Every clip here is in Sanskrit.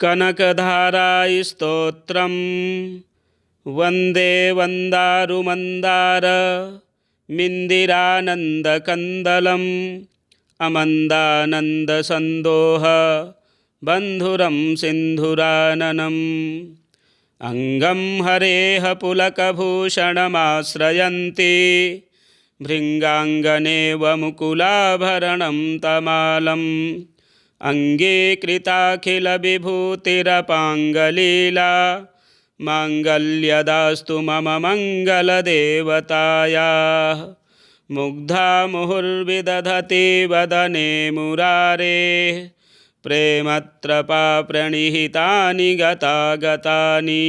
कनकधाराय स्तोत्रं वन्दे वन्दारुमन्दार मिन्दिरानन्दकन्दलम् अमन्दानन्दसन्दोह बन्धुरं सिन्धुराननम् अङ्गं हरेः पुलकभूषणमाश्रयन्ति भृङ्गाङ्गनेव मुकुलाभरणं तमालम् अङ्गीकृताखिलविभूतिरपाङ्गलीला माङ्गल्यदास्तु मम मङ्गलदेवतायाः मुग्धा मुहुर्विदधति वदने मुरारेः प्रेमत्रपाप्रणिहितानि गतागतानि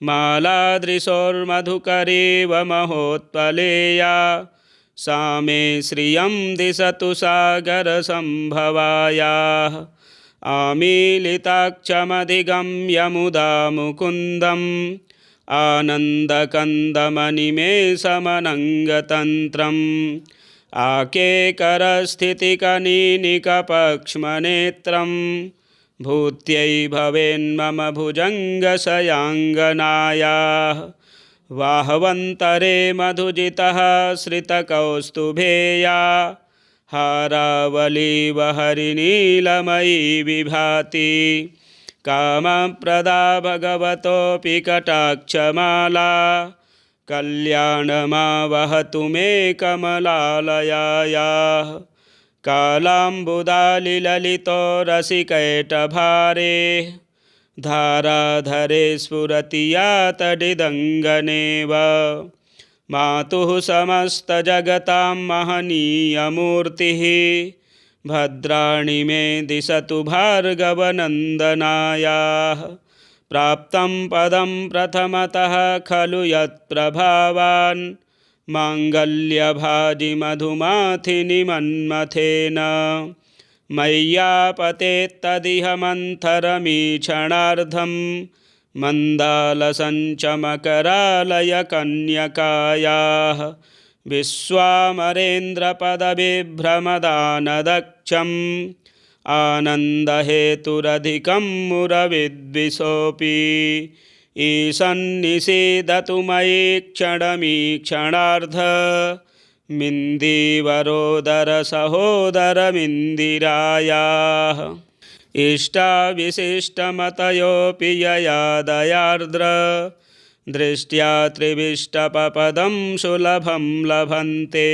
मालादृशोर्मधुकरेव महोत्पलेया सा मे श्रियं दिशतु सागरसम्भवायाः आमीलिताक्षमधिगम्य मुदा मुकुन्दम् आनन्दकन्दमनिमेषमनङ्गतन्त्रम् आकेकरस्थितिकनीनिकपक्ष्मनेत्रं भूत्यै भवेन्मम भुजङ्गशयाङ्गनायाः वाहवन्तरे मधुजितः श्रितकौस्तुभेया हारावलीव हरिनीलमयी विभाति कामप्रदा भगवतोऽपि कटाक्षमाला कल्याणमावहतु मे कमलालयायाः कालाम्बुदालिललितो रसिकैटभारे धाराधरे स्फुरति या तडिदङ्गनेव मातुः समस्तजगतां महनीयमूर्तिः भद्राणि मे दिशतु भार्गवनन्दनायाः प्राप्तं पदं प्रथमतः खलु यत्प्रभावान् माङ्गल्यभाजि मधुमाथिनि मन्मथेन मय्यापतेत्तदिह मन्थरमीक्षणार्धं मन्दालसञ्चमकरालयकन्यकायाः विश्वामरेन्द्रपदविभ्रमदानदक्षम् आनन्दहेतुरधिकं मुरविद्विषोऽपि ईशन्निषेदतु मयि क्षणमीक्षणार्ध मिन्दीवरोदरसहोदरमिन्दिरायाः इष्टाविशिष्टमतयोऽपि यया दयार्द्र दृष्ट्या त्रिविष्टपपदं सुलभं लभन्ते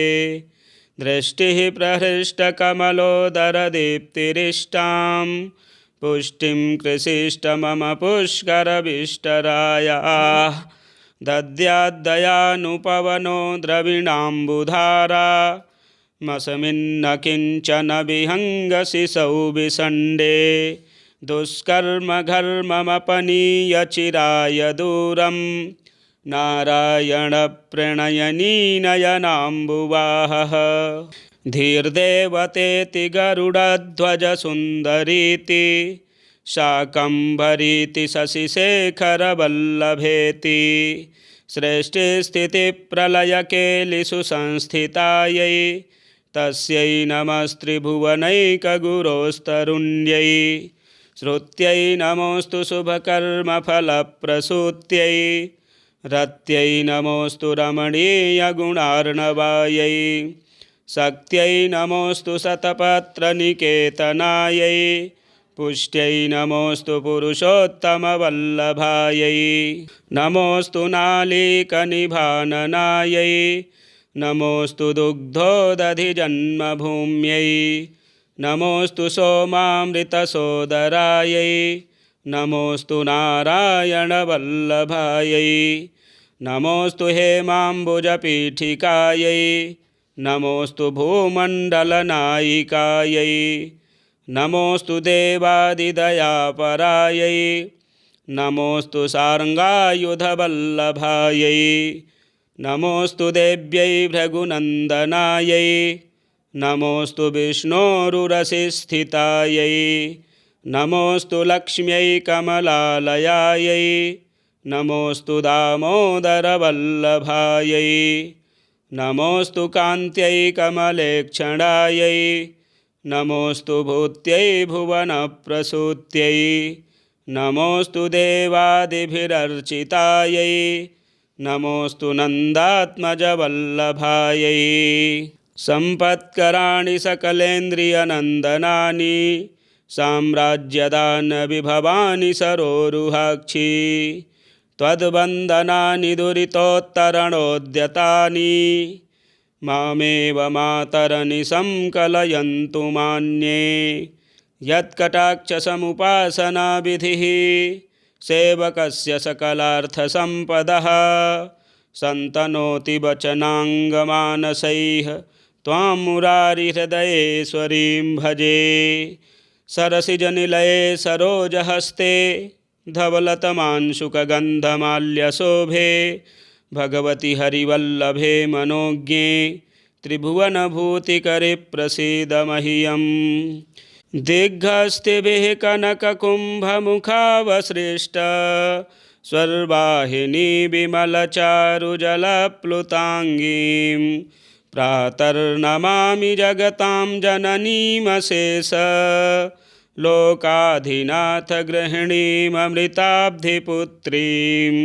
दृष्टिः प्रहृष्टकमलोदरदीप्तिरिष्टां पुष्टिं कृषिष्ट मम पुष्करविष्टरायाः दद्याद्दयानुपवनो द्रविणाम्बुधारा मस्मिन्न किञ्चन विहङ्गशिशौ विषण्डे दुष्कर्मघर्ममपनीय चिराय दूरं नारायणप्रणयनीनयनाम्बुवाहः धीर्देवतेति गरुडध्वजसुन्दरीति शाकम्भरीति शशिशेखरवल्लभेति सृष्टिस्थितिप्रलयकेलिषु संस्थितायै तस्यै नमस्त्रिभुवनैकगुरोस्तरुण्यै श्रुत्यै नमोऽस्तु शुभकर्मफलप्रसूत्यै रत्यै नमोऽस्तु रमणीयगुणार्णवायै शक्त्यै नमोऽस्तु शतपत्रनिकेतनायै पुष्ट्यै नमोऽस्तु पुरुषोत्तमवल्लभायै नमोऽस्तु नालीकनिभाननायै नमोऽस्तु दुग्धोदधिजन्मभूम्यै नमोऽस्तु सोमामृतसोदरायै नमोऽस्तु नारायणवल्लभायै नमोऽस्तु हेमाम्बुजपीठिकायै नमोऽस्तु भूमण्डलनायिकायै नमोऽस्तु देवादिदयापरायै नमोऽस्तु सार्ङ्गायुधवल्लभायै नमोऽस्तु देव्यै भृगुनन्दनायै नमोऽस्तु विष्णोरुरसिस्थितायै नमोऽस्तु लक्ष्म्यै कमलालयायै नमोऽस्तु दामोदरवल्लभायै नमोऽस्तु कान्त्यै कमलेक्षणायै नमोऽस्तु भूत्यै भुवनप्रसूत्यै नमोऽस्तु देवादिभिरर्चितायै नमोऽस्तु नन्दात्मजवल्लभायै सम्पत्कराणि सकलेन्द्रियनन्दनानि साम्राज्यदानविभवानि सरोरुहाक्षि त्वद्वन्दनानि दुरितोत्तरणोद्यतानि मामेव मातरनिशं कलयन्तु मान्ये यत्कटाक्षसमुपासनाविधिः सेवकस्य सकलार्थसम्पदः सन्तनोति वचनाङ्गमानसैः त्वां मुरारिहृदयेश्वरीं भजे सरसिजनिलये सरोजहस्ते धवलतमांशुकगन्धमाल्यशोभे भगवति हरिवल्लभे मनोज्ञे त्रिभुवनभूतिकरे प्रसीद मह्यम् दिग्हस्तिभिः कनककुम्भमुखावसृष्ट स्वर्वाहिनी विमलचारुजलप्लुताङ्गीं प्रातर्नमामि जगतां जननीमशेष लोकाधिनाथ गृहिणीममृताब्धिपुत्रीं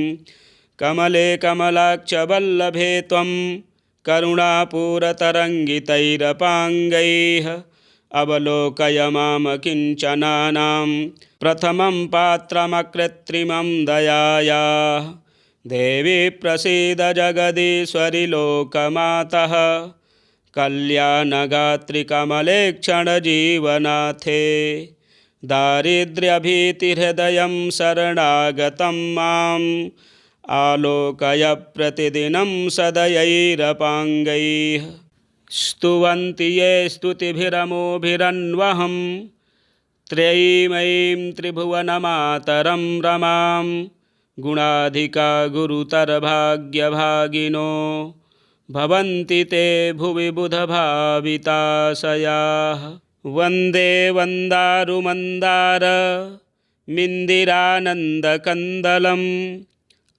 कमले कमलाक्षवल्लभे त्वं करुणापूरतरङ्गितैरपाङ्गैः अवलोकय माम किञ्चनानां प्रथमं पात्रमकृत्रिमं दयायाः देवी प्रसीद जगदीश्वरि लोकमातः कल्याणगात्रि कमलेक्षणजीवनाथे दारिद्र्यभीतिहृदयं शरणागतं माम् आलोकय प्रतिदिनं सदयैरपाङ्गैः स्तुवन्ति ये स्तुतिभिरमोभिरन्वहं त्रयीमयीं त्रिभुवनमातरं रमां गुणाधिका गुरुतरभाग्यभागिनो भवन्ति ते भुवि बुधभाविताशयाः वन्दे वन्दारुमन्दार मिन्दिरानन्दकन्दलम्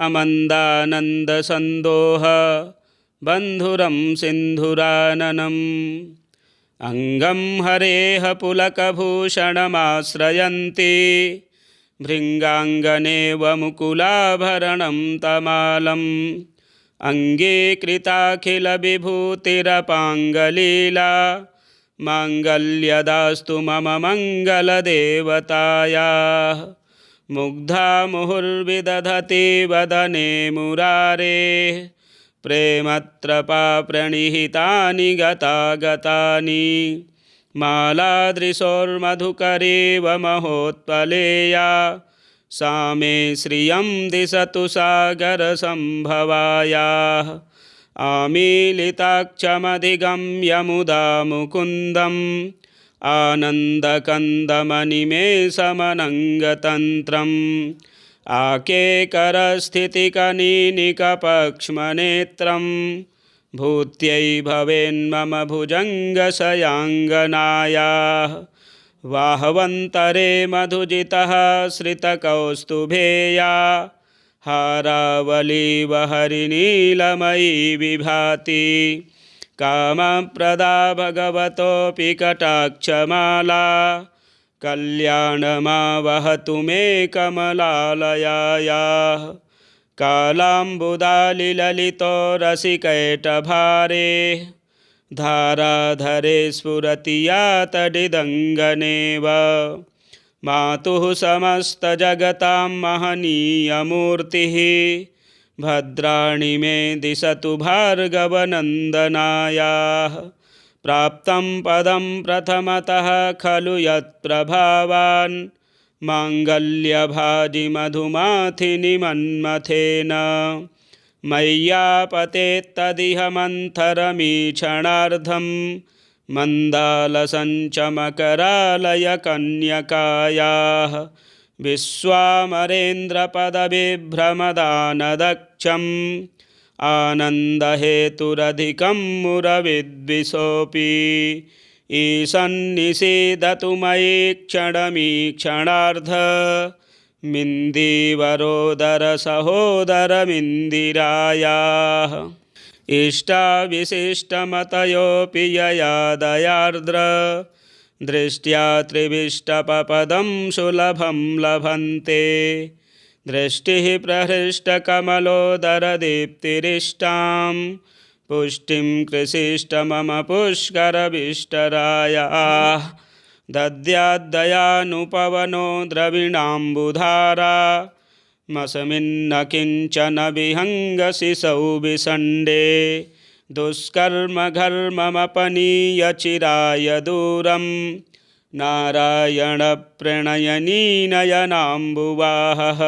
अमन्दानन्दसन्दोह बन्धुरं सिन्धुराननम् अङ्गं हरेः पुलकभूषणमाश्रयन्ति भृङ्गाङ्गनेव मुकुलाभरणं तमालम् अङ्गीकृताखिलविभूतिरपाङ्गलीला माङ्गल्यदास्तु मम मङ्गलदेवतायाः मुग्धा मुहुर्विदधति वदने मुरारेः प्रेमत्रपा प्रणिहितानि गतागतानि मालादृशोर्मधुकरेव महोत्पलेया सा मे श्रियं दिशतु सागरसम्भवायाः आमीलिताक्षमधिगम्य मुदा मुकुन्दम् आनन्दकन्दमनिमेषमनङ्गतन्त्रम् आकेकरस्थितिकनीनिकपक्ष्मनेत्रं भूत्यै भवेन्मम भुजङ्गशयाङ्गनायाः वाहवन्तरे मधुजितः श्रितकौस्तुभेया हारावलीव हरिनीलमयी विभाति कामप्रदा भगवतोऽपि कटाक्षमाला कल्याणमावहतु मे कमलालयायाः कालाम्बुदालिललितो रसिकैटभारे धाराधरे स्फुरति या तडिदङ्गनेव मातुः समस्तजगतां महनीयमूर्तिः भद्राणि मे दिशतु भार्गवनन्दनायाः प्राप्तं पदं प्रथमतः खलु यत्प्रभावान् माङ्गल्यभाजि मधुमाथिनि मन्मथेन मय्यापतेत्तदिह मन्थरमीक्षणार्धं मन्दालसञ्चमकरालयकन्यकायाः विश्वामरेन्द्रपदविभ्रमदानदक्षम् आनन्दहेतुरधिकं मुरविद्विषोऽपि ईशन्निषीदतु मयि क्षणमीक्षणार्ध मिन्दिवरोदरसहोदरमिन्दिरायाः इष्टाविशिष्टमतयोऽपि यया दयार्द्र दृष्ट्या त्रिविष्टपपदं सुलभं लभन्ते दृष्टिः प्रहृष्टकमलोदरदीप्तिरिष्टां पुष्टिं कृषिष्ट मम पुष्करविष्टरायाः दद्याद्दयानुपवनो द्रविणाम्बुधारा मस्मिन्न किञ्चन विहङ्गशिशौ विषण्डे दुष्कर्मघर्ममपनीय चिराय दूरं नारायणप्रणयनीनयनाम्बुवाहः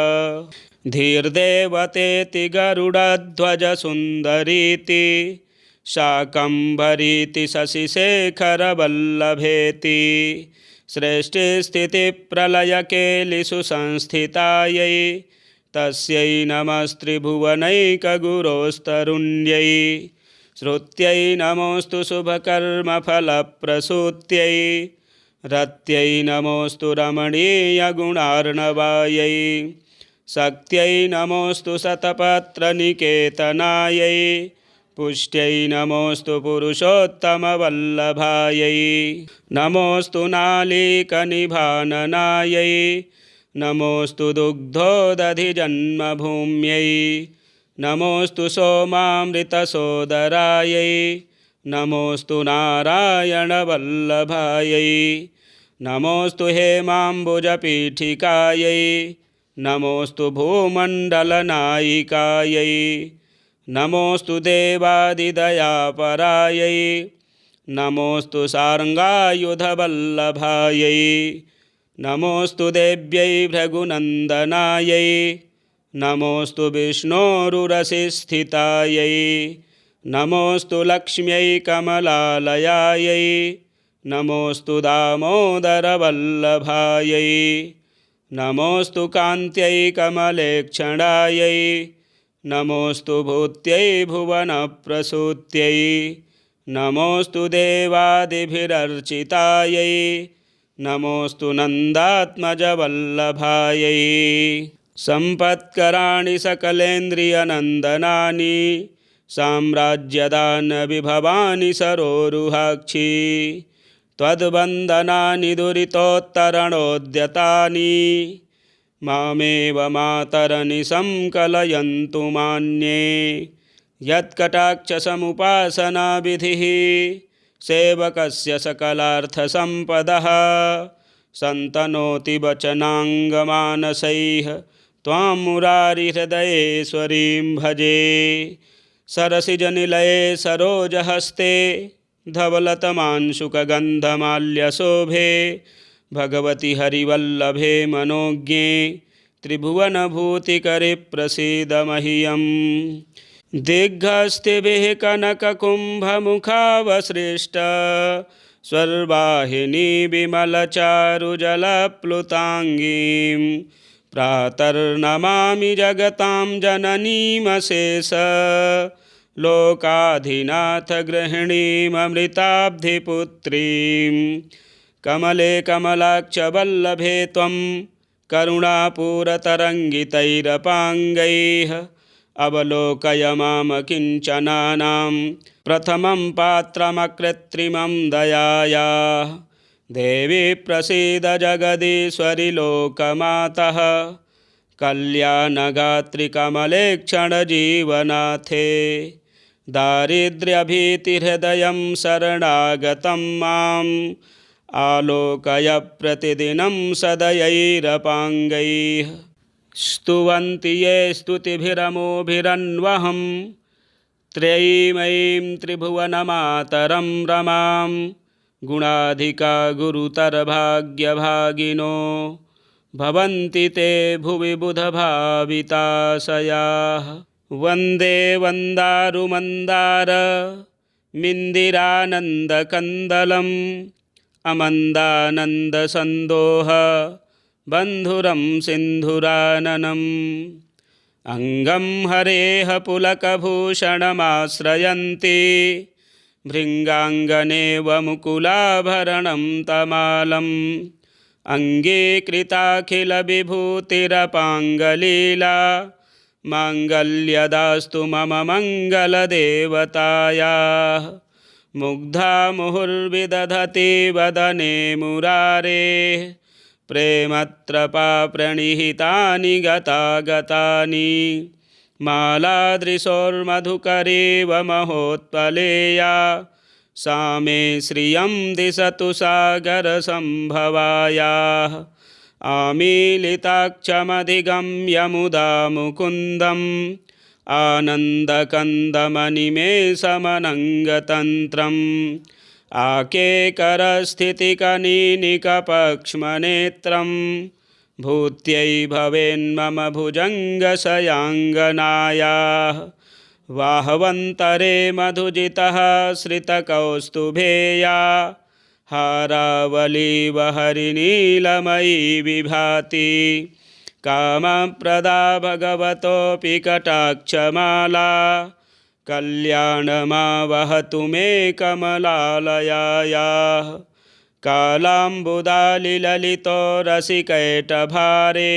धीर्देवतेति गरुडध्वजसुन्दरीति शाकम्भरीति शशिशेखरवल्लभेति सृष्टिस्थितिप्रलयकेलिषु संस्थितायै तस्यै नमस्त्रिभुवनैकगुरोस्तरुण्यै श्रुत्यै नमोऽस्तु शुभकर्मफलप्रसूत्यै रत्यै नमोऽस्तु रमणीयगुणार्णवायै शक्त्यै नमोऽस्तु शतपत्रनिकेतनायै पुष्ट्यै नमोऽस्तु पुरुषोत्तमवल्लभायै नमोऽस्तु नालीकनिभाननायै नमोऽस्तु दुग्धोदधिजन्मभूम्यै नमोऽस्तु सोमामृतसोदरायै नमोऽस्तु नारायणवल्लभायै नमोऽस्तु हेमाम्बुजपीठिकायै नमोऽस्तु भूमण्डलनायिकायै नमोऽस्तु देवादिदयापरायै नमोऽस्तु सार्ङ्गायुधवल्लभायै नमोऽस्तु देव्यै भृगुनन्दनायै नमोऽस्तु विष्णोरुरसिस्थितायै नमोऽस्तु लक्ष्म्यै कमलालयायै नमोऽस्तु दामोदरवल्लभायै नमोऽस्तु कान्त्यै कमलेक्षणायै नमोऽस्तु भूत्यै भुवनप्रसूत्यै नमोऽस्तु देवादिभिरर्चितायै नमोऽस्तु नन्दात्मजवल्लभायै सम्पत्कराणि सकलेन्द्रियनन्दनानि साम्राज्यदानविभवानि सरोरुहाक्षी त्वद्वन्दनानि दुरितोत्तरणोद्यतानि मामेव मातरनिशं कलयन्तु मान्ये यत्कटाक्षसमुपासनाविधिः सेवकस्य सकलार्थसम्पदः सन्तनोति वचनाङ्गमानसैः त्वां मुरारिहृदयेश्वरीं भजे सरसिजनिलये सरोजहस्ते धवलतमांशुकगन्धमाल्यशोभे भगवति हरिवल्लभे मनोज्ञे त्रिभुवनभूतिकरे प्रसीद मह्यम् दिग्हस्तिभिः कनककुम्भमुखावसृष्ट स्वर्वाहिनी विमलचारुजलप्लुताङ्गीं प्रातर्नमामि जगतां जननीमशेष लोकाधिनाथ गृहिणीममृताब्धिपुत्रीं कमले कमलाक्षवल्लभे त्वं करुणापूरतरङ्गितैरपाङ्गैः अवलोकय माम किञ्चनानां प्रथमं पात्रमकृत्रिमं दयायाः देवी प्रसीद जगदीश्वरि लोकमातः कल्याणगात्रि कमलेक्षणजीवनाथे दारिद्र्यभीतिहृदयं शरणागतं माम् आलोकय प्रतिदिनं सदयैरपाङ्गैः स्तुवन्ति ये स्तुतिभिरमोभिरन्वहं त्रयीमयीं त्रिभुवनमातरं रमां गुणाधिका गुरुतरभाग्यभागिनो भवन्ति ते भुवि बुधभाविताशयाः वन्दे वन्दारुमन्दार मिन्दिरानन्दकन्दलम् अमन्दानन्दसन्दोह बन्धुरं सिन्धुराननम् अङ्गं हरेः पुलकभूषणमाश्रयन्ति भृङ्गाङ्गनेव मुकुलाभरणं तमालम् अङ्गीकृताखिलविभूतिरपाङ्गलीला माङ्गल्यदास्तु मम मङ्गलदेवतायाः मुग्धा मुहुर्विदधति वदने मुरारेः प्रेमत्रपा प्रणिहितानि गतागतानि मालादृशोर्मधुकरेव महोत्पलेया सा मे श्रियं दिशतु सागरसम्भवायाः आमीलिताक्षमधिगम्य मुदा मुकुन्दम् आनन्दकन्दमनिमेषमनङ्गतन्त्रम् आकेकरस्थितिकनीनिकपक्ष्मनेत्रं भूत्यै भवेन्मम भुजङ्गशयाङ्गनायाः वाहवन्तरे मधुजितः श्रितकौस्तुभेया हारावलीव हरिनीलमयी विभाति कामप्रदा भगवतोऽपि कटाक्षमाला कल्याणमावहतु मे कमलालयायाः कालाम्बुदालिललितो रसिकैटभारे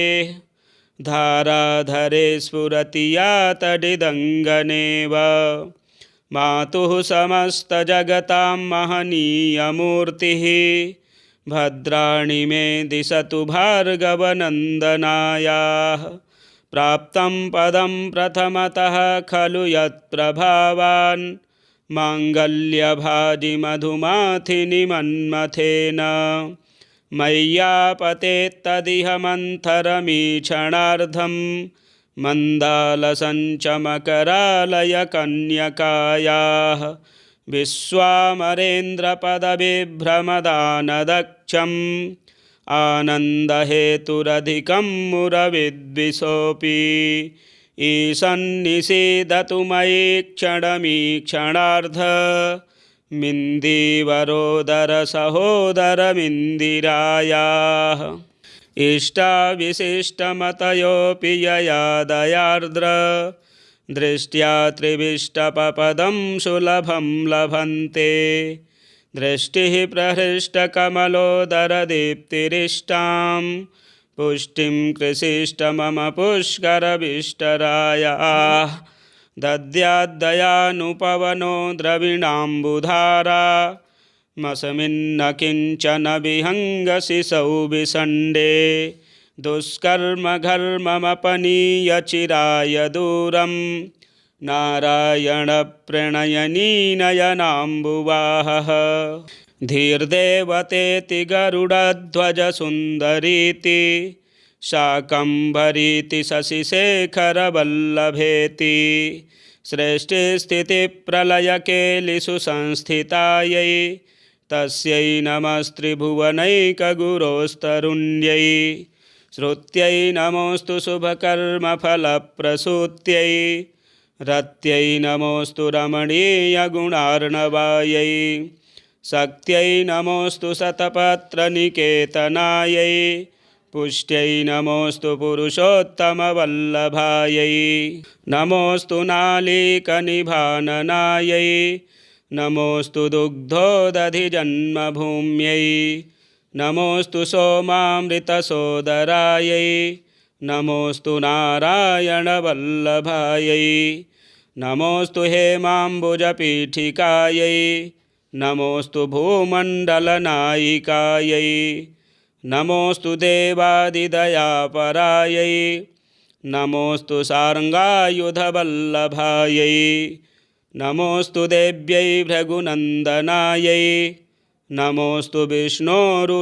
धाराधरे स्फुरति या तडिदङ्गनेव मातुः समस्तजगतां महनीयमूर्तिः भद्राणि मे दिशतु भार्गवनन्दनायाः प्राप्तं पदं प्रथमतः खलु यत्प्रभावान् माङ्गल्यभाजि मधुमाथिनि मन्मथेन मय्यापतेत्तदिह मन्थरमीक्षणार्धं मन्दालसञ्चमकरालयकन्यकायाः विश्वामरेन्द्रपदविभ्रमदानदक्षम् आनन्दहेतुरधिकं मुरविद्विषोऽपि ईशन्निषीदतु मयि क्षणमीक्षणार्ध मिन्दीवरोदरसहोदरमिन्दिरायाः इष्टाविशिष्टमतयोऽपि यया दयार्द्र दृष्ट्या त्रिविष्टपपदं सुलभं लभन्ते दृष्टिः प्रहृष्टकमलोदरदीप्तिरिष्टां पुष्टिं कृषिष्ट मम पुष्करविष्टरायाः दद्याद्दयानुपवनो द्रविणाम्बुधारा मस्मिन्न किञ्चन विहङ्गशिशौ विषण्डे दुष्कर्मघर्ममपनीय चिराय दूरं नारायणप्रणयनीनयनाम्बुवाहः धीर्देवतेति गरुडध्वजसुन्दरीति शाकम्भरीति शशिशेखरवल्लभेति सृष्टिस्थितिप्रलयकेलिषु संस्थितायै तस्यै नमस्त्रिभुवनैकगुरोस्तरुण्यै श्रुत्यै नमोऽस्तु शुभकर्मफलप्रसूत्यै रत्यै नमोऽस्तु रमणीयगुणार्णवायै शक्त्यै नमोऽस्तु शतपत्रनिकेतनायै पुष्ट्यै नमोऽस्तु पुरुषोत्तमवल्लभायै नमोऽस्तु नालीकनिभाननायै नमोऽस्तु दुग्धोदधिजन्मभूम्यै नमोऽस्तु सोमामृतसोदरायै नमोऽस्तु नारायणवल्लभायै नमोऽस्तु हेमाम्बुजपीठिकायै नमोऽस्तु भूमण्डलनायिकायै नमोऽस्तु देवादिदयापरायै नमोऽस्तु सार्ङ्गायुधवल्लभायै नमोऽस्तु देव्यै भृगुनन्दनायै नमोऽस्तु विष्णोरुरसिस्थितायै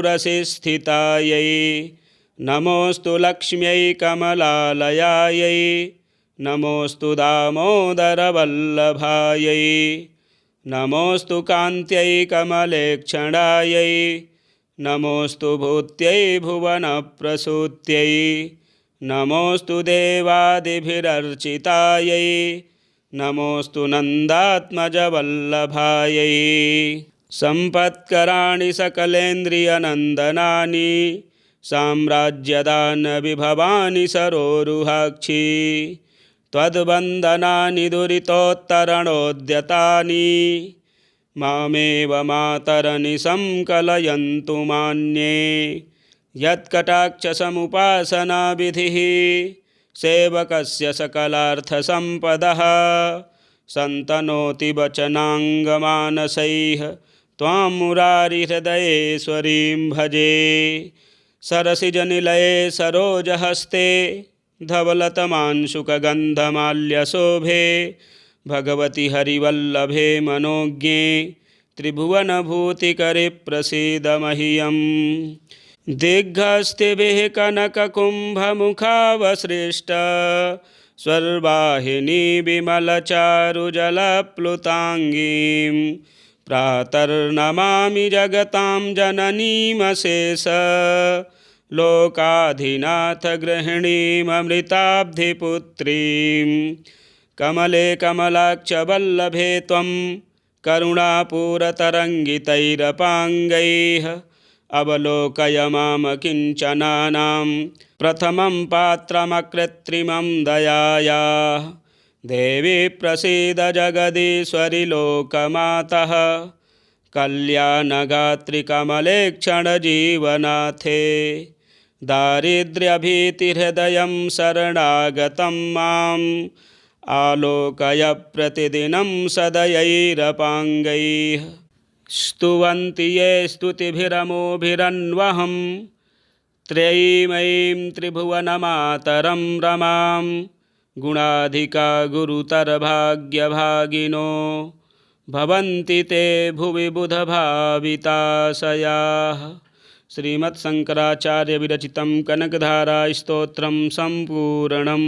नमोऽस्तु लक्ष्म्यै कमलालयायै नमोऽस्तु दामोदरवल्लभायै नमोऽस्तु कान्त्यै कमलेक्षणायै नमोऽस्तु भूत्यै भुवनप्रसूत्यै नमोऽस्तु देवादिभिरर्चितायै नमोऽस्तु नन्दात्मजवल्लभायै सम्पत्कराणि सकलेन्द्रियनन्दनानि साम्राज्यदानविभवानि सरोरुहाक्षी त्वद्वन्दनानि दुरितोत्तरणोद्यतानि मामेव मातरनिशं कलयन्तु मान्ये यत्कटाक्षसमुपासनाविधिः सेवकस्य सकलार्थसम्पदः सन्तनोति वचनाङ्गमानसैः त्वां मुरारिहृदयेश्वरीं भजे। सरसिजनिलये सरोजहस्ते धवलतमांशुकगन्धमाल्यशोभे भगवति हरिवल्लभे मनोज्ञे त्रिभुवनभूतिकरे प्रसीद मह्यम्। दिग्हस्तिभिः कनककुम्भमुखावसृष्ट स्वर्वाहिनी विमलचारुजलप्लुताङ्गीं प्रातर्नमामि जगतां जननीमशेष लोकाधिनाथ गृहिणीममृताब्धिपुत्रीं। कमले कमलाक्षवल्लभे त्वं करुणापूरतरङ्गितैरपाङ्गैः अवलोकय माम किञ्चनानां प्रथमं पात्रमकृत्रिमं दयायाः। देवी प्रसीद जगदीश्वरि लोकमातः कल्याणगात्रि कमलेक्षणजीवनाथे। दारिद्र्यभीतिहृदयं शरणागतं माम् आलोकय प्रतिदिनं सदयैरपाङ्गैः। स्तुवन्ति ये स्तुतिभिरमोभिरन्वहं त्रयीमयीं त्रिभुवनमातरं रमां। गुणाधिका गुरुतरभाग्यभागिनो भवन्ति ते भुवि बुधभाविताशयाः। श्रीमत्शङ्कराचार्यविरचितं कनकधारा स्तोत्रं सम्पूर्णम्।